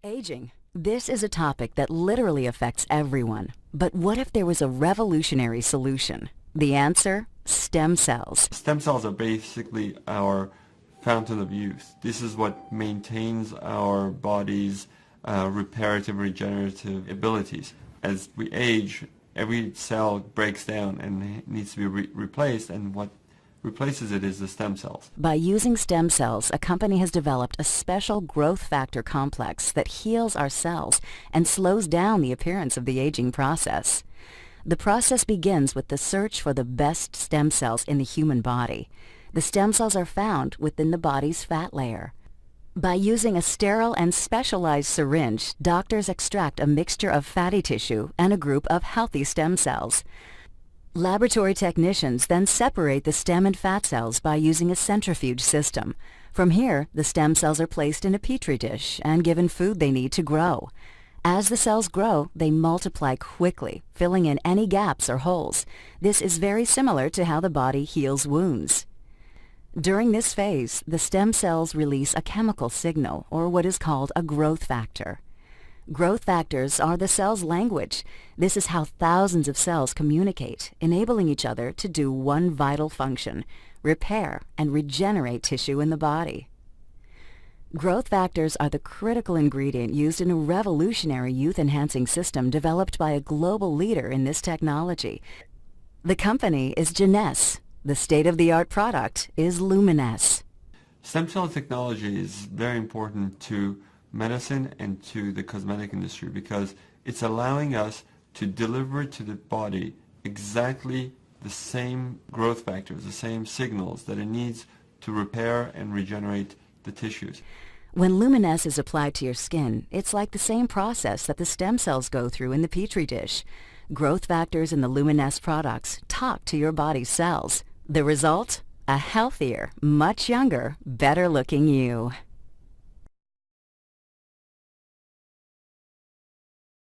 Aging. This is a topic that literally affects everyone. But what if there was a revolutionary solution? The answer? Stem cells. Stem cells are basically our fountain of youth. This is what maintains our body's reparative, regenerative abilities. As we age, every cell breaks down and needs to be replaced, and what replaces it is the stem cells. By using stem cells, a company has developed a special growth factor complex that heals our cells and slows down the appearance of the aging process. The process begins with the search for the best stem cells in the human body. The stem cells are found within the body's fat layer. By using a sterile and specialized syringe, doctors extract a mixture of fatty tissue and a group of healthy stem cells. Laboratory technicians then separate the stem and fat cells by using a centrifuge system. From here, the stem cells are placed in a petri dish and given food they need to grow. As the cells grow, they multiply quickly, filling in any gaps or holes. This is very similar to how the body heals wounds. During this phase, the stem cells release a chemical signal, or what is called a growth factor. Growth factors are the cell's language. This is how thousands of cells communicate, enabling each other to do one vital function: repair and regenerate tissue in the body. Growth factors are the critical ingredient used in a revolutionary youth-enhancing system developed by a global leader in this technology. The company is Geneos. The state-of-the-art product is Luminesce. Stem cell technology is very important to medicine and to the cosmetic industry because it's allowing us to deliver to the body exactly the same growth factors, the same signals that it needs to repair and regenerate the tissues. When Luminesce is applied to your skin, it's like the same process that the stem cells go through in the petri dish. Growth factors in the Luminesce products talk to your body's cells. The result? A healthier, much younger, better-looking you.